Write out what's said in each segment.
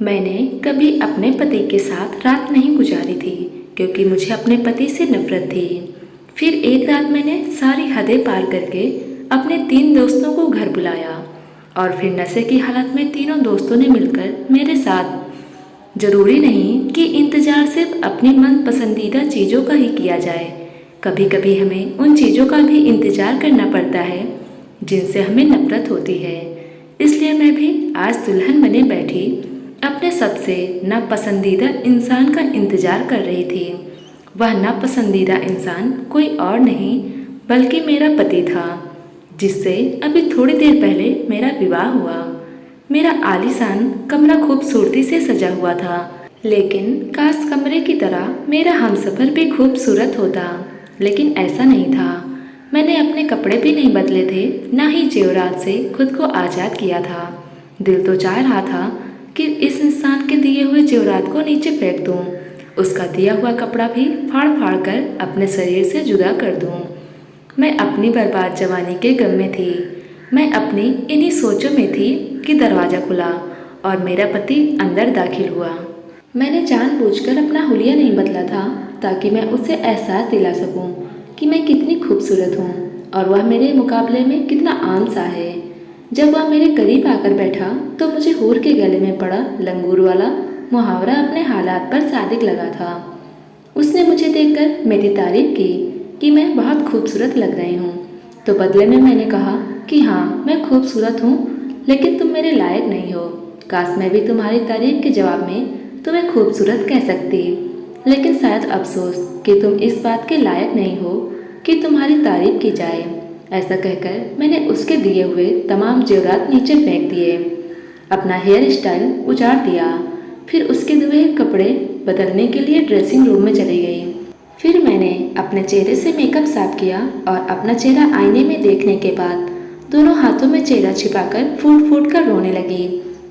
मैंने कभी अपने पति के साथ रात नहीं गुजारी थी क्योंकि मुझे अपने पति से नफरत थी। फिर एक रात मैंने सारी हदें पार करके अपने 3 दोस्तों को घर बुलाया और फिर नशे की हालत में तीनों दोस्तों ने मिलकर मेरे साथ। जरूरी नहीं कि इंतज़ार सिर्फ अपनी मन पसंदीदा चीज़ों का ही किया जाए, कभी कभी हमें उन चीज़ों का भी इंतज़ार करना पड़ता है जिनसे हमें नफरत होती है। इसलिए मैं भी आज दुल्हन बने बैठी अपने सबसे नापसंदीदा इंसान का इंतज़ार कर रही थी। वह नापसंदीदा इंसान कोई और नहीं बल्कि मेरा पति था, जिससे अभी थोड़ी देर पहले मेरा विवाह हुआ। मेरा आलीशान कमरा खूबसूरती से सजा हुआ था, लेकिन काश कमरे की तरह मेरा हमसफर भी खूबसूरत होता, लेकिन ऐसा नहीं था। मैंने अपने कपड़े भी नहीं बदले थे, ना ही जेवरात से खुद को आज़ाद किया था। दिल तो चाह रहा था कि इस इंसान के दिए हुए जेवरात को नीचे फेंक दूं, उसका दिया हुआ कपड़ा भी फाड़ फाड़ कर अपने शरीर से जुदा कर दूं। मैं अपनी बर्बाद जवानी के गम में थी। मैं अपनी इन्हीं सोचों में थी कि दरवाज़ा खुला और मेरा पति अंदर दाखिल हुआ। मैंने जानबूझकर अपना हुलिया नहीं बदला था ताकि मैं उसे एहसास दिला सकूं कि मैं कितनी खूबसूरत हूं और वह मेरे मुकाबले में कितना आम सा है। जब वह मेरे करीब आकर बैठा तो मुझे हूर के गले में पड़ा लंगूर वाला मुहावरा अपने हालात पर सादिक लगा था। उसने मुझे देखकर मेरी तारीफ की कि मैं बहुत खूबसूरत लग रही हूँ, तो बदले में मैंने कहा कि हाँ, मैं खूबसूरत हूँ, लेकिन तुम मेरे लायक नहीं हो। काश मैं भी तुम्हारी तारीफ के जवाब में तुम्हें खूबसूरत कह सकती, लेकिन शायद अफसोस कि तुम इस बात के लायक नहीं हो कि तुम्हारी तारीफ की जाए। ऐसा कहकर मैंने उसके दिए हुए तमाम जेवरात नीचे फेंक दिए, अपना हेयर स्टाइल उजाड़ दिया। फिर उसके दिए कपड़े बदलने के लिए ड्रेसिंग रूम में चली गई। फिर मैंने अपने चेहरे से मेकअप साफ किया और अपना चेहरा आईने में देखने के बाद दोनों हाथों में चेहरा छिपाकर फूट फूट कर रोने लगी।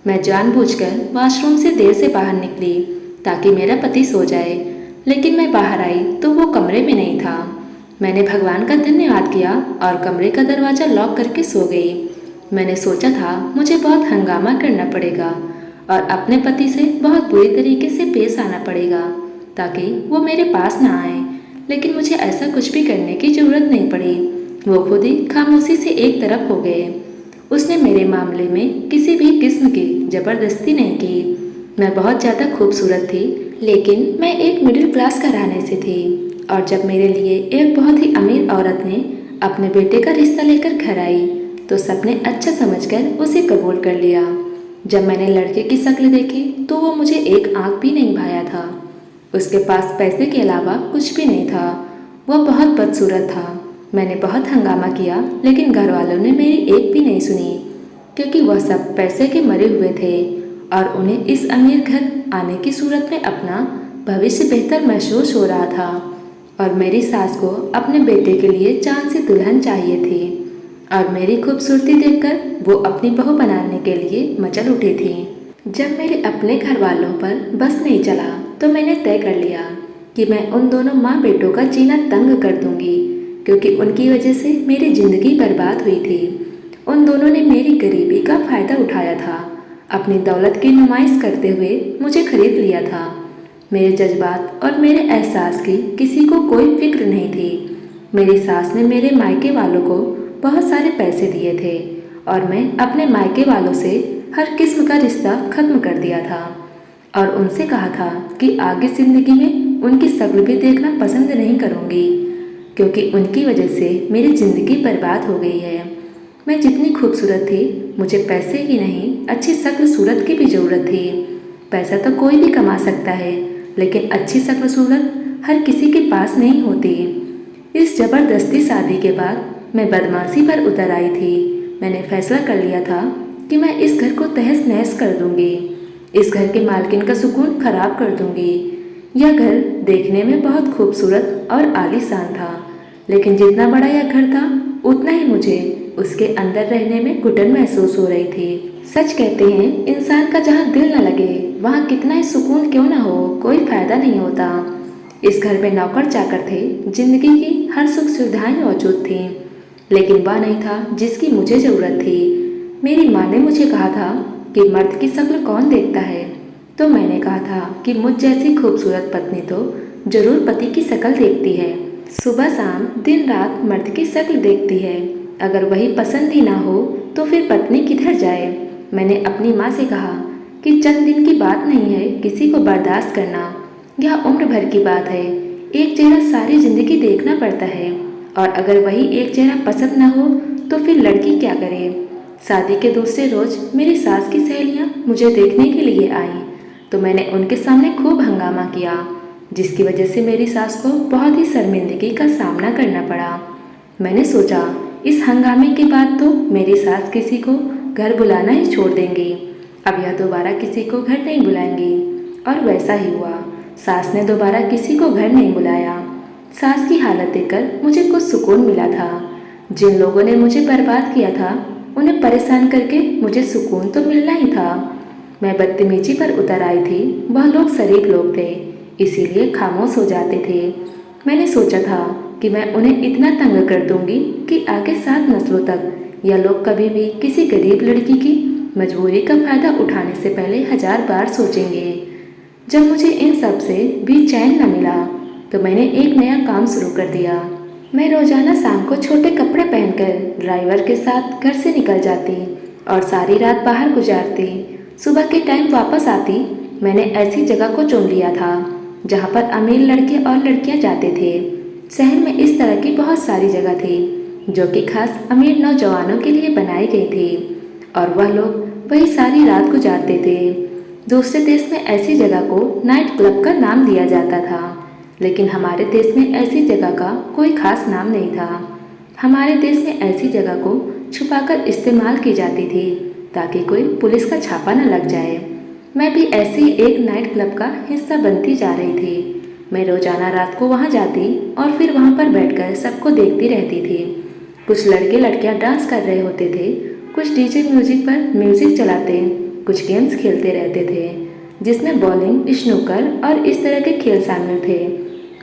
मैं जानबूझकर वॉशरूम से देर से बाहर निकली ताकि मेरा पति सो जाए, लेकिन मैं बाहर आई तो वो कमरे में नहीं था। मैंने भगवान का धन्यवाद किया और कमरे का दरवाज़ा लॉक करके सो गई। मैंने सोचा था मुझे बहुत हंगामा करना पड़ेगा और अपने पति से बहुत बुरी तरीके से पेश आना पड़ेगा ताकि वो मेरे पास ना आए, लेकिन मुझे ऐसा कुछ भी करने की ज़रूरत नहीं पड़ी। वो खुद ही खामोशी से एक तरफ हो गए। उसने मेरे मामले में किसी भी किस्म की ज़बरदस्ती नहीं की। मैं बहुत ज़्यादा खूबसूरत थी, लेकिन मैं एक मिडिल क्लास घराने से थी, और जब मेरे लिए एक बहुत ही अमीर औरत ने अपने बेटे का रिश्ता लेकर घर आई तो सबने अच्छा समझकर उसे कबूल कर लिया। जब मैंने लड़के की शक्ल देखी तो वो मुझे एक आंख भी नहीं भाया था। उसके पास पैसे के अलावा कुछ भी नहीं था। वह बहुत बदसूरत था। मैंने बहुत हंगामा किया, लेकिन घर वालों ने मेरी एक भी नहीं सुनी, क्योंकि वह सब पैसे के मरे हुए थे और उन्हें इस अमीर घर आने की सूरत में अपना भविष्य बेहतर महसूस हो रहा था। और मेरी सास को अपने बेटे के लिए चांद सी दुल्हन चाहिए थी और मेरी खूबसूरती देखकर वो अपनी बहू बनाने के लिए मचल उठी थी। जब मेरे अपने घर वालों पर बस नहीं चला तो मैंने तय कर लिया कि मैं उन दोनों माँ बेटों का जीना तंग कर दूंगी, क्योंकि उनकी वजह से मेरी ज़िंदगी बर्बाद हुई थी। उन दोनों ने मेरी गरीबी का फ़ायदा उठाया था। अपनी दौलत की नुमाइश करते हुए मुझे खरीद लिया था। मेरे जज्बात और मेरे एहसास की किसी को कोई फिक्र नहीं थी। मेरी सास ने मेरे मायके वालों को बहुत सारे पैसे दिए थे और मैं अपने मायके वालों से हर किस्म का रिश्ता ख़त्म कर दिया था और उनसे कहा था कि आगे ज़िंदगी में उनकी शक्ल भी देखना पसंद नहीं करूँगी, क्योंकि उनकी वजह से मेरी ज़िंदगी बर्बाद हो गई है। मैं जितनी खूबसूरत थी, मुझे पैसे की नहीं, अच्छी शक्ल सूरत की भी ज़रूरत थी। पैसा तो कोई भी कमा सकता है, लेकिन अच्छी शक्ल सूरत हर किसी के पास नहीं होती। इस ज़बरदस्ती शादी के बाद मैं बदमाशी पर उतर आई थी। मैंने फैसला कर लिया था कि मैं इस घर को तहस नहस कर दूंगी, इस घर के मालकिन का सुकून खराब कर दूंगी। यह घर देखने में बहुत खूबसूरत और आलीशान था, लेकिन जितना बड़ा यह घर था उतना ही मुझे उसके अंदर रहने में घुटन महसूस हो रही थी। सच कहते हैं, इंसान का जहाँ दिल न लगे वहाँ कितना ही सुकून क्यों ना हो, कोई फायदा नहीं होता। इस घर में नौकर चाकर थे, जिंदगी की हर सुख सुविधाएं मौजूद थीं, लेकिन वह नहीं था जिसकी मुझे ज़रूरत थी। मेरी माँ ने मुझे कहा था कि मर्द की शक्ल कौन देखता है, तो मैंने कहा था कि मुझ जैसी खूबसूरत पत्नी तो जरूर पति की शक्ल देखती है। सुबह शाम दिन रात मर्द की शक्ल देखती है। अगर वही पसंद ही ना हो तो फिर पत्नी किधर जाए। मैंने अपनी माँ से कहा कि चंद दिन की बात नहीं है किसी को बर्दाश्त करना, यह उम्र भर की बात है। एक चेहरा सारी जिंदगी देखना पड़ता है, और अगर वही एक चेहरा पसंद ना हो तो फिर लड़की क्या करे। शादी के दूसरे रोज मेरी सास की सहेलियां मुझे देखने के लिए आईं, तो मैंने उनके सामने खूब हंगामा किया, जिसकी वजह से मेरी सास को बहुत ही शर्मिंदगी का सामना करना पड़ा। मैंने सोचा इस हंगामे के बाद तो मेरी सास किसी को घर बुलाना ही छोड़ देंगी, अब यह दोबारा किसी को घर नहीं बुलाएंगी। और वैसा ही हुआ, सास ने दोबारा किसी को घर नहीं बुलाया। सास की हालत देखकर मुझे कुछ सुकून मिला था। जिन लोगों ने मुझे बर्बाद किया था उन्हें परेशान करके मुझे सुकून तो मिलना ही था। मैं बदतमीजी पर उतर आई थी, वह लोग शरीफ लोग थे, इसीलिए खामोश हो जाते थे। मैंने सोचा था कि मैं उन्हें इतना तंग कर दूंगी कि आगे 7 नस्लों तक यह लोग कभी भी किसी गरीब लड़की की मजबूरी का फायदा उठाने से पहले 1000 बार सोचेंगे। जब मुझे इन सब से भी चैन न मिला तो मैंने एक नया काम शुरू कर दिया। मैं रोजाना शाम को छोटे कपड़े पहनकर ड्राइवर के साथ घर से निकल जाती और सारी रात बाहर गुजारती। सुबह के टाइम वापस आती। मैंने ऐसी जगह को चुन लिया था जहाँ पर अमीर लड़के और लड़कियाँ जाते थे। शहर में इस तरह की बहुत सारी जगह थी जो कि खास अमीर नौजवानों के लिए बनाई गई थी, और वह लोग वही सारी रात गुजारते थे। दूसरे देश में ऐसी जगह को नाइट क्लब का नाम दिया जाता था, लेकिन हमारे देश में ऐसी जगह का कोई खास नाम नहीं था। हमारे देश में ऐसी जगह को छुपाकर इस्तेमाल की जाती थी ताकि कोई पुलिस का छापा न लग जाए। मैं भी ऐसी एक नाइट क्लब का हिस्सा बनती जा रही थी। मैं रोजाना रात को वहाँ जाती और फिर वहाँ पर बैठकर सबको देखती रहती थी। कुछ लड़के लड़कियाँ डांस कर रहे होते थे, कुछ डीजे म्यूजिक पर म्यूजिक चलाते, कुछ गेम्स खेलते रहते थे जिसमें बॉलिंग, स्नूकर और इस तरह के खेल शामिल थे।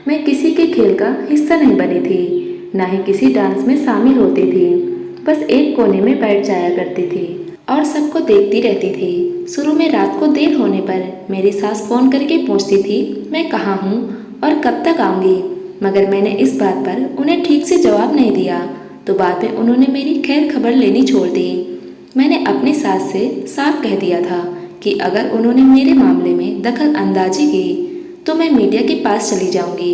मैं किसी के खेल का हिस्सा नहीं बनी थी, ना ही किसी डांस में शामिल होती थी। बस एक कोने में बैठ जाया करती थी और सबको देखती रहती थी। शुरू में रात को देर होने पर मेरी सास फ़ोन करके पूछती थी मैं कहाँ हूँ और कब तक आऊँगी, मगर मैंने इस बात पर उन्हें ठीक से जवाब नहीं दिया, तो बाद में उन्होंने मेरी खैर खबर लेनी छोड़ दी। मैंने अपनी सास से साफ कह दिया था कि अगर उन्होंने मेरे मामले में दखल अंदाजी की तो मैं मीडिया के पास चली जाऊंगी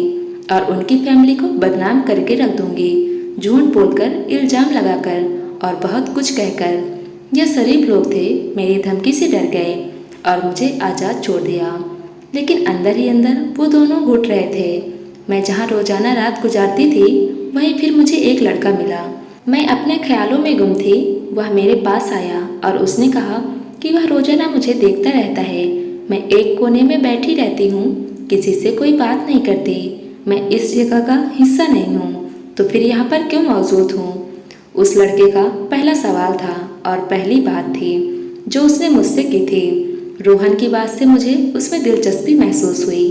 और उनकी फैमिली को बदनाम करके रख दूंगी, झूठ बोलकर, इल्ज़ाम लगाकर और बहुत कुछ कहकर। यह शरीफ लोग थे, मेरी धमकी से डर गए और मुझे आज़ाद छोड़ दिया, लेकिन अंदर ही अंदर वो दोनों घुट रहे थे। मैं जहाँ रोजाना रात गुजारती थी वहीं फिर मुझे एक लड़का मिला। मैं अपने ख्यालों में गुम थी। वह मेरे पास आया और उसने कहा कि वह रोजाना मुझे देखता रहता है। मैं एक कोने में बैठी रहती हूँ, किसी से कोई बात नहीं करती, मैं इस जगह का हिस्सा नहीं हूँ, तो फिर यहाँ पर क्यों मौजूद हूँ। उस लड़के का पहला सवाल था और पहली बात थी जो उसने मुझसे की थी। रोहन की बात से मुझे उसमें दिलचस्पी महसूस हुई।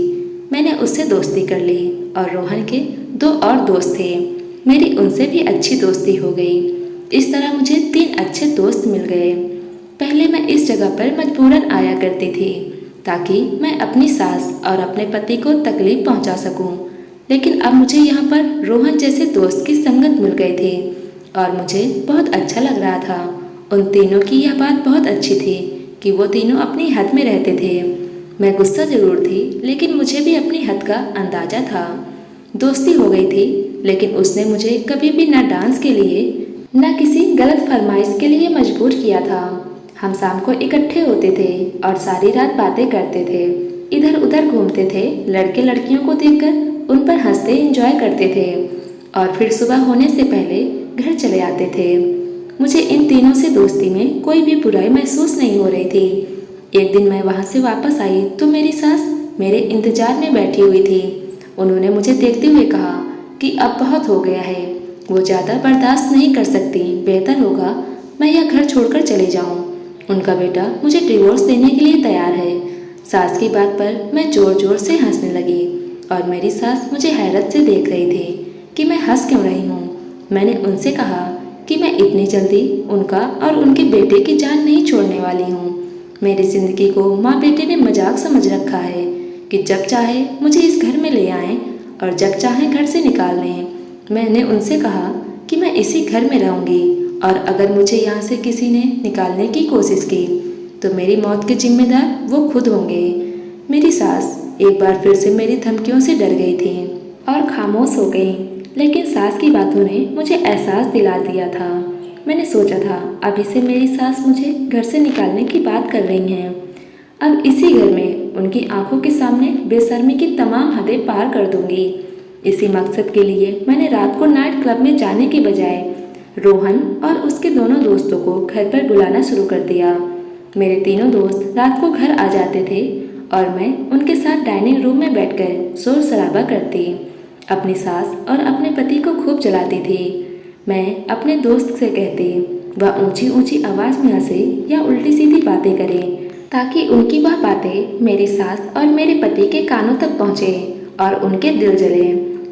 मैंने उससे दोस्ती कर ली और रोहन के 2 और दोस्त थे, मेरी उनसे भी अच्छी दोस्ती हो गई। इस तरह मुझे 3 अच्छे दोस्त मिल गए। पहले मैं इस जगह पर मजबूरन आया करती थी ताकि मैं अपनी सास और अपने पति को तकलीफ पहुंचा सकूं, लेकिन अब मुझे यहाँ पर रोहन जैसे दोस्त की संगत मिल गई थी और मुझे बहुत अच्छा लग रहा था। उन तीनों की यह बात बहुत अच्छी थी कि वो तीनों अपनी हद में रहते थे। मैं गुस्सा जरूर थी, लेकिन मुझे भी अपनी हद का अंदाजा था। दोस्ती हो गई थी, लेकिन उसने मुझे कभी भी न डांस के लिए न किसी गलत फरमाइश के लिए मजबूर किया था। हम शाम को इकट्ठे होते थे और सारी रात बातें करते थे, इधर उधर घूमते थे, लड़के लड़कियों को देखकर उन पर हंसते एंजॉय करते थे और फिर सुबह होने से पहले घर चले आते थे। मुझे इन तीनों से दोस्ती में कोई भी बुराई महसूस नहीं हो रही थी। एक दिन मैं वहाँ से वापस आई तो मेरी सास मेरे इंतजार में बैठी हुई थी। उन्होंने मुझे देखते हुए कहा कि अब बहुत हो गया है, वो ज़्यादा बर्दाश्त नहीं कर सकती, बेहतर होगा मैं यह घर छोड़कर चले जाऊँ। उनका बेटा मुझे डिवोर्स देने के लिए तैयार है। सास की बात पर मैं ज़ोर ज़ोर से हंसने लगी और मेरी सास मुझे हैरत से देख रही थी कि मैं हंस क्यों रही हूँ। मैंने उनसे कहा कि मैं इतनी जल्दी उनका और उनके बेटे की जान नहीं छोड़ने वाली हूँ। मेरी ज़िंदगी को माँ बेटे ने मजाक समझ रखा है कि जब चाहे मुझे इस घर में ले आएं और जब चाहे घर से निकाल लें। मैंने उनसे कहा कि मैं इसी घर में रहूँगी और अगर मुझे यहाँ से किसी ने निकालने की कोशिश की तो मेरी मौत के जिम्मेदार वो खुद होंगे। मेरी सास एक बार फिर से मेरी धमकियों से डर गई थी और खामोश हो गई, लेकिन सास की बातों ने मुझे एहसास दिला दिया था। मैंने सोचा था अभी से मेरी सास मुझे घर से निकालने की बात कर रही हैं। अब इसी घर में उनकी आंखों के सामने बेशर्मी की तमाम हदें पार कर दूंगी। इसी मकसद के लिए मैंने रात को नाइट क्लब में जाने की बजाय रोहन और उसके दोनों दोस्तों को घर पर बुलाना शुरू कर दिया। मेरे तीनों दोस्त रात को घर आ जाते थे और मैं उनके साथ डाइनिंग रूम में बैठकर शोर शराबा करती, अपनी सास और अपने पति को खूब जलाती थी। मैं अपने दोस्त से कहती वह ऊंची ऊंची आवाज़ में हंसे या उल्टी सीधी बातें करे ताकि उनकी वह बातें मेरी सास और मेरे पति के कानों तक पहुँचे और उनके दिल जले।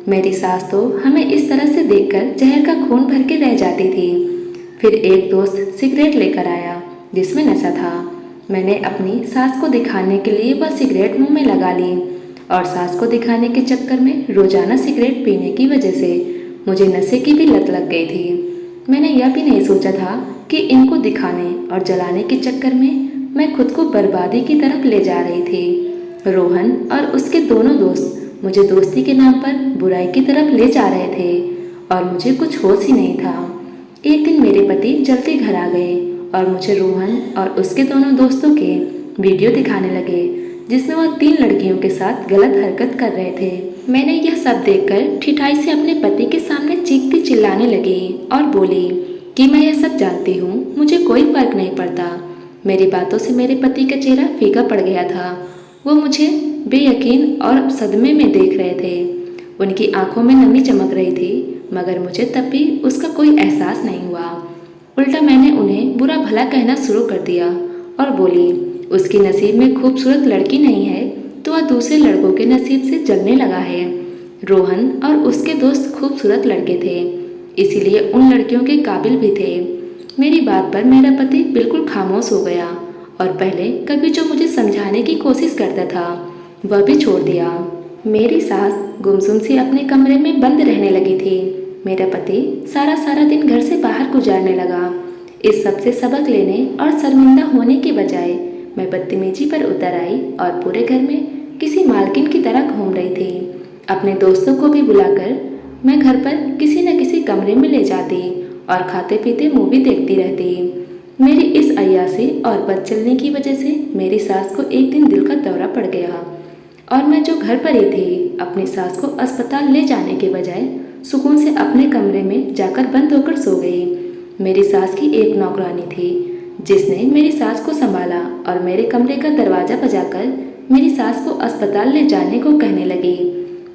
मेरी सास तो हमें इस तरह से देखकर जहर का खून भर के रह जाती थी। फिर एक दोस्त सिगरेट लेकर आया जिसमें नशा था। मैंने अपनी सास को दिखाने के लिए वह सिगरेट मुंह में लगा ली और सास को दिखाने के चक्कर में रोजाना सिगरेट पीने की वजह से मुझे नशे की भी लत लग गई थी। मैंने यह भी नहीं सोचा था कि इनको दिखाने और जलाने के चक्कर में मैं खुद को बर्बादी की तरफ ले जा रही थी। रोहन और उसके दोनों दोस्त मुझे दोस्ती के नाम पर बुराई की तरफ ले जा रहे थे और मुझे कुछ होश ही नहीं था। एक दिन मेरे पति जल्दी घर आ गए और मुझे रोहन और उसके दोनों दोस्तों के वीडियो दिखाने लगे जिसमें वह 3 लड़कियों के साथ गलत हरकत कर रहे थे। मैंने यह सब देखकर ठिठाई से अपने पति के सामने चीखती चिल्लाने लगी और बोली कि मैं यह सब जानती हूँ, मुझे कोई फर्क नहीं पड़ता। मेरी बातों से मेरे पति का चेहरा फीका पड़ गया था। वो मुझे बेयकीन और सदमे में देख रहे थे। उनकी आंखों में नमी चमक रही थी, मगर मुझे तब भी उसका कोई एहसास नहीं हुआ। उल्टा मैंने उन्हें बुरा भला कहना शुरू कर दिया और बोली उसकी नसीब में खूबसूरत लड़की नहीं है तो वह दूसरे लड़कों के नसीब से जलने लगा है। रोहन और उसके दोस्त खूबसूरत लड़के थे, इसीलिए उन लड़कियों के काबिल भी थे। मेरी बात पर मेरा पति बिल्कुल खामोश हो गया और पहले कभी जो मुझे समझाने की कोशिश करता था वह भी छोड़ दिया। मेरी सास गुमसुम सी अपने कमरे में बंद रहने लगी थी। मेरा पति सारा दिन घर से बाहर गुजारने लगा। इस सब से सबक लेने और शर्मिंदा होने के बजाय मैं बदतमीजी पर उतर आई और पूरे घर में किसी मालकिन की तरह घूम रही थी। अपने दोस्तों को भी बुलाकर मैं घर पर किसी न किसी कमरे में ले जाती और खाते पीते मूवी देखती रहती। मेरी इस अय्यासी और बदचलने की वजह से मेरी सास को एक दिन दिल का दौरा पड़ गया और मैं जो घर पर ही थी अपनी सास को अस्पताल ले जाने के बजाय सुकून से अपने कमरे में जाकर बंद होकर सो गई। मेरी सास की एक नौकरानी थी जिसने मेरी सास को संभाला और मेरे कमरे का दरवाज़ा बजाकर मेरी सास को अस्पताल ले जाने को कहने लगी।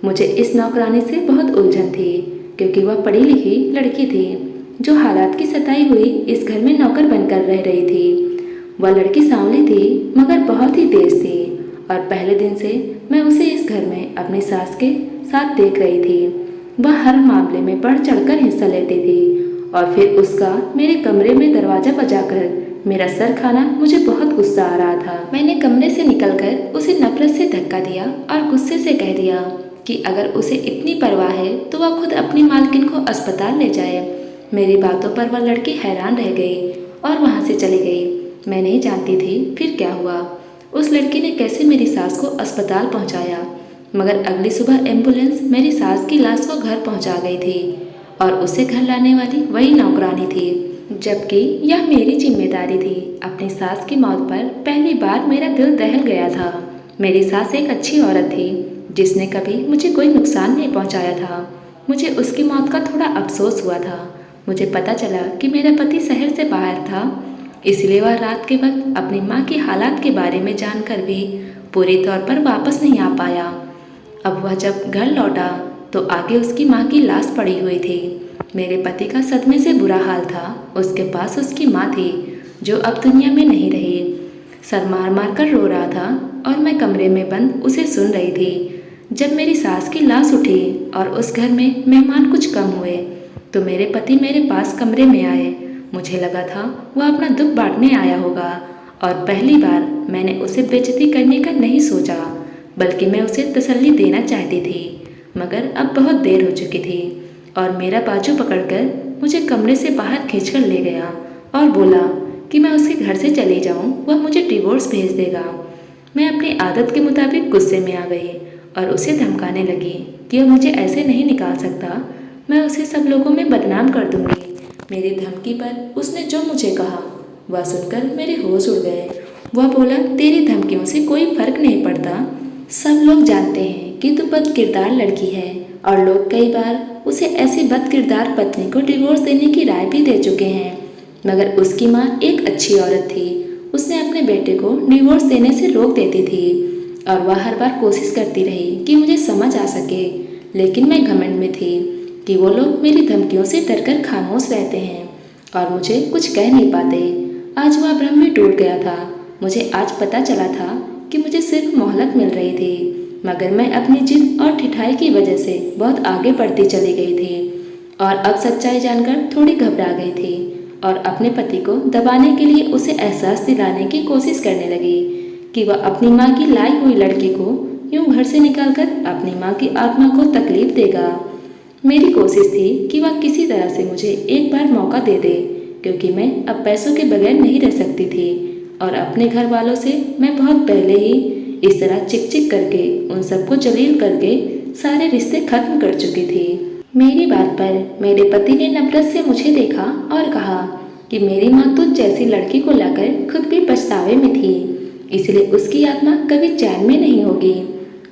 मुझे इस नौकरानी से बहुत उलझन थी क्योंकि वह पढ़ी लिखी लड़की थी जो हालात की सताई हुई इस घर में नौकर बनकर रह रही थी। वह लड़की सांवली थी मगर बहुत ही तेज थी और पहले दिन से मैं उसे इस घर में अपनी सास के साथ देख रही थी। वह हर मामले में बढ़ चढ़कर हिस्सा लेती थी और फिर उसका मेरे कमरे में दरवाज़ा बजाकर मेरा सर खाना मुझे बहुत गुस्सा आ रहा था। मैंने कमरे से निकलकर उसे नफरत से धक्का दिया और गुस्से से कह दिया कि अगर उसे इतनी परवाह है तो वह खुद अपनी मालकिन को अस्पताल ले जाए। मेरी बातों पर वह लड़की हैरान रह गई और वहाँ से चली गई। मैं नहीं जानती थी फिर क्या हुआ, उस लड़की ने कैसे मेरी सास को अस्पताल पहुँचाया, मगर अगली सुबह एम्बुलेंस मेरी सास की लाश को घर पहुँचा गई थी और उसे घर लाने वाली वही नौकरानी थी, जबकि यह मेरी जिम्मेदारी थी। अपनी सास की मौत पर पहली बार मेरा दिल दहल गया था। मेरी सास एक अच्छी औरत थी जिसने कभी मुझे कोई नुकसान नहीं पहुंचाया था। मुझे उसकी मौत का थोड़ा अफसोस हुआ था। मुझे पता चला कि मेरा पति शहर से बाहर था, इसलिए वह रात के वक्त अपनी माँ की हालात के बारे में जानकर भी पूरी तौर पर वापस नहीं आ पाया। अब वह जब घर लौटा तो आगे उसकी माँ की लाश पड़ी हुई थी। मेरे पति का सदमे से बुरा हाल था। उसके पास उसकी माँ थी जो अब दुनिया में नहीं रही। सर मार मार कर रो रहा था और मैं कमरे में बंद उसे सुन रही थी। जब मेरी सास की लाश उठी और उस घर में मेहमान कुछ कम हुए तो मेरे पति मेरे पास कमरे में आए। मुझे लगा था वह अपना दुख बांटने आया होगा और पहली बार मैंने उसे बेइज्जती करने का नहीं सोचा, बल्कि मैं उसे तसल्ली देना चाहती थी। मगर अब बहुत देर हो चुकी थी और मेरा बाजू पकड़कर मुझे कमरे से बाहर खींचकर ले गया और बोला कि मैं उसके घर से चली जाऊं, वह मुझे डिवोर्स भेज देगा। मैं अपनी आदत के मुताबिक गुस्से में आ गई और उसे धमकाने लगी कि वह मुझे ऐसे नहीं निकाल सकता, मैं उसे सब लोगों में बदनाम कर दूंगी। मेरी धमकी पर उसने जो मुझे कहा वह सुनकर मेरे होश उड़ गए। वह बोला, तेरी धमकियों से कोई फर्क नहीं पड़ता। सब लोग जानते हैं कि तू बद किरदार लड़की है और लोग कई बार उसे ऐसी बद किरदार पत्नी को डिवोर्स देने की राय भी दे चुके हैं। मगर उसकी माँ एक अच्छी औरत थी। उसने अपने बेटे को डिवोर्स देने से रोक देती थी और वह हर बार कोशिश करती रही कि मुझे समझ आ सके, लेकिन मैं घमंड में थी कि वो लोग मेरी धमकियों से डरकर खामोश रहते हैं और मुझे कुछ कह नहीं पाते। आज वह भ्रम भी टूट गया था। मुझे आज पता चला था कि मुझे सिर्फ मोहलत मिल रही थी, मगर मैं अपनी जिद और ठिठाई की वजह से बहुत आगे बढ़ती चली गई थी और अब सच्चाई जानकर थोड़ी घबरा गई थी और अपने पति को दबाने के लिए उसे एहसास दिलाने की कोशिश करने लगी कि वह अपनी माँ की लाई हुई लड़की को यूं घर से निकालकर अपनी माँ की आत्मा को तकलीफ देगा। मेरी कोशिश थी कि वह किसी तरह से मुझे एक बार मौका दे दे, क्योंकि मैं अब पैसों के बगैर नहीं रह सकती थी और अपने घर वालों से मैं बहुत पहले ही इस तरह चिक चिक करके उन सबको जलील करके सारे रिश्ते खत्म कर चुकी थी। मेरी बात पर मेरे पति ने नफरत से मुझे देखा और कहा कि मेरी माँ तुझ जैसी लड़की को लाकर खुद भी पछतावे में थी, इसलिए उसकी आत्मा कभी चैन में नहीं होगी।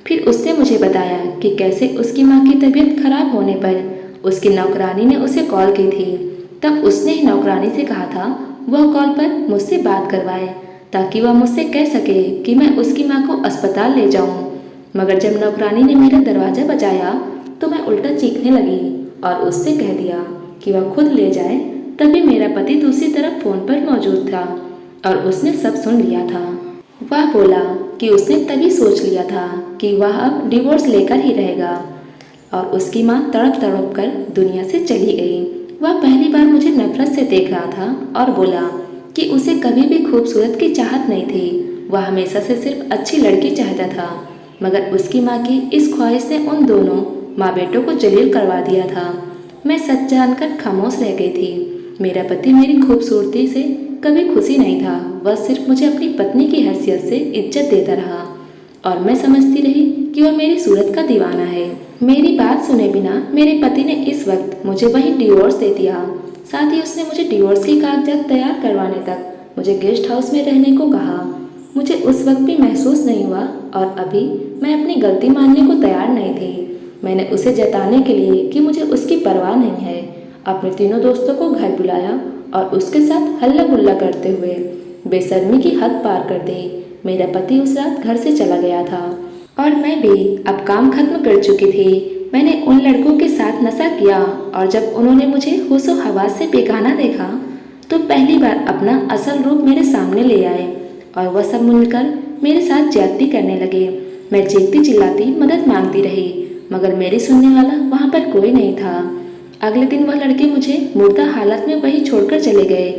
फिर उसने मुझे बताया कि कैसे उसकी माँ की तबीयत खराब होने पर उसकी नौकरानी ने उसे कॉल की थी। तब उसने ही नौकरानी से कहा था वह कॉल पर मुझसे बात करवाए ताकि वह मुझसे कह सके कि मैं उसकी माँ को अस्पताल ले जाऊं। मगर जब नौकरानी ने मेरा दरवाज़ा बजाया तो मैं उल्टा चीखने लगी और उससे कह दिया कि वह खुद ले जाए। तभी मेरा पति दूसरी तरफ फ़ोन पर मौजूद था और उसने सब सुन लिया था। वह बोला कि उसने तभी सोच लिया था कि वह अब डिवोर्स लेकर ही रहेगा और उसकी माँ तड़प तड़प कर दुनिया से चली गई। वह पहली बार मुझे नफरत से देख रहा था और बोला कि उसे कभी भी खूबसूरत की चाहत नहीं थी, वह हमेशा से सिर्फ अच्छी लड़की चाहता था। मगर उसकी माँ की इस ख्वाहिश ने उन दोनों माँ बेटों को जलील करवा दिया था। मैं सच जानकर खामोश रह गई थी। मेरा पति मेरी खूबसूरती से कभी खुशी नहीं था, वह सिर्फ मुझे अपनी पत्नी की हैसियत से इज्जत देता रहा और मैं समझती रही कि वह मेरी सूरत का दीवाना है। मेरी बात सुने बिना मेरे पति ने इस वक्त मुझे वही डिवोर्स दे दिया। साथ ही उसने मुझे डिवोर्स के कागजात तैयार करवाने तक मुझे गेस्ट हाउस में रहने को कहा। मुझे उस वक्त भी महसूस नहीं हुआ और अभी मैं अपनी गलती मानने को तैयार नहीं थी। मैंने उसे जताने के लिए कि मुझे उसकी परवाह नहीं है अपने तीनों दोस्तों को घर बुलाया और उसके साथ हल्ला गुल्ला करते हुए बेशर्मी की हद पार कर दी। मेरा पति उस रात घर से चला गया था और मैं भी अब काम खत्म कर चुकी थी। मैंने उन लड़कों के साथ नशा किया और जब उन्होंने मुझे होशो हवास से बेगाना देखा तो पहली बार अपना असल रूप मेरे सामने ले आए और वह सब मिलकर मेरे साथ ज्यादती करने लगे। मैं चीखती चिल्लाती मदद मांगती रही, मगर मेरी सुनने वाला वहाँ पर कोई नहीं था। अगले दिन वह लड़के मुझे मुर्दा हालत में वहीं छोड़कर चले गए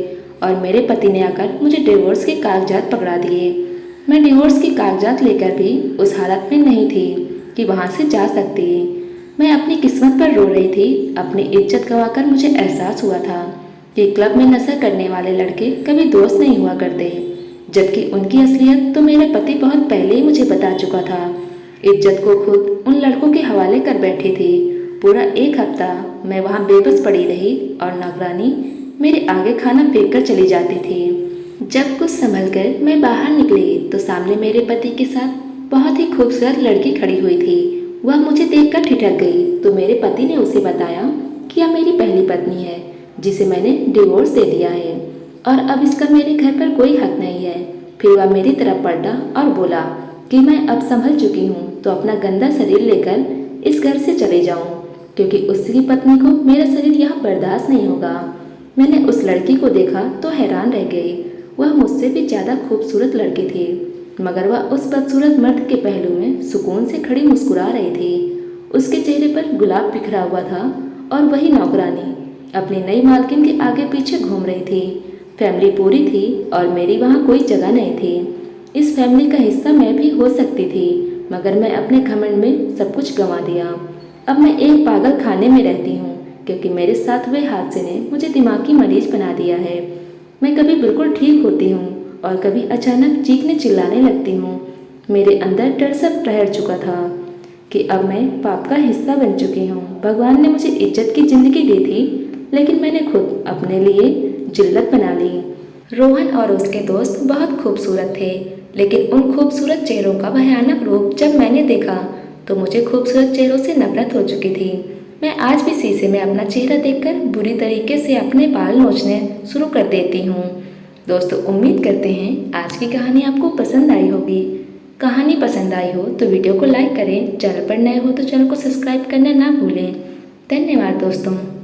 और मेरे पति ने आकर मुझे डिवोर्स के कागजात पकड़ा दिए। मैं डिवोर्स के कागजात लेकर भी उस हालत में नहीं थी कि वहाँ से जा सकती। मैं अपनी किस्मत पर रो रही थी। अपनी इज्जत गंवाकर मुझे एहसास हुआ था कि क्लब में नशा करने वाले लड़के कभी दोस्त नहीं हुआ करते, जबकि उनकी असलियत तो मेरा पति बहुत पहले ही मुझे बता चुका था। इज्जत को खुद उन लड़कों के हवाले कर बैठी थी। पूरा एक हफ्ता मैं वहाँ बेबस पड़ी रही और नौकरानी मेरे आगे खाना फेंक कर चली जाती थी। जब कुछ संभल कर मैं बाहर निकली तो सामने मेरे पति के साथ बहुत ही खूबसूरत लड़की खड़ी हुई थी। वह मुझे देखकर ठिठक गई तो मेरे पति ने उसे बताया कि यह मेरी पहली पत्नी है जिसे मैंने डिवोर्स दे दिया है और अब इसका मेरे घर पर कोई हक नहीं है। फिर वह मेरी तरफ पलटा और बोला कि मैं अब संभल चुकी हूँ तो अपना गंदा शरीर लेकर इस घर से चले जाऊँ, क्योंकि उसकी पत्नी को मेरा शरीर यहाँ बर्दाश्त नहीं होगा। मैंने उस लड़की को देखा तो हैरान रह गई। वह मुझसे भी ज़्यादा खूबसूरत लड़की थी, मगर वह उस बदसूरत मर्द के पहलू में सुकून से खड़ी मुस्कुरा रही थी। उसके चेहरे पर गुलाब बिखरा हुआ था और वही नौकरानी अपनी नई मालकिन के आगे पीछे घूम रही थी। फैमिली पूरी थी और मेरी वहाँ कोई जगह नहीं थी। इस फैमिली का हिस्सा मैं भी हो सकती थी, मगर मैं अपने घमंड में सब कुछ गंवा दिया। अब मैं एक पागल खाने में रहती हूँ क्योंकि मेरे साथ हुए हादसे ने मुझे दिमागी मरीज बना दिया है। मैं कभी बिल्कुल ठीक होती हूँ और कभी अचानक चीखने चिल्लाने लगती हूँ। मेरे अंदर डर सब ठहर चुका था कि अब मैं पाप का हिस्सा बन चुकी हूँ। भगवान ने मुझे इज्जत की जिंदगी दी थी, लेकिन मैंने खुद अपने लिए जिल्लत बना ली। रोहन और उसके दोस्त बहुत खूबसूरत थे, लेकिन उन खूबसूरत चेहरों का भयानक रूप जब मैंने देखा तो मुझे खूबसूरत चेहरों से नफरत हो चुकी थी। मैं आज भी शीशे में अपना चेहरा देखकर बुरी तरीके से अपने बाल नोचने शुरू कर देती हूँ। दोस्तों, उम्मीद करते हैं आज की कहानी आपको पसंद आई होगी। कहानी पसंद आई हो तो वीडियो को लाइक करें, चैनल पर नए हो तो चैनल को सब्सक्राइब करना ना भूलें। धन्यवाद दोस्तों।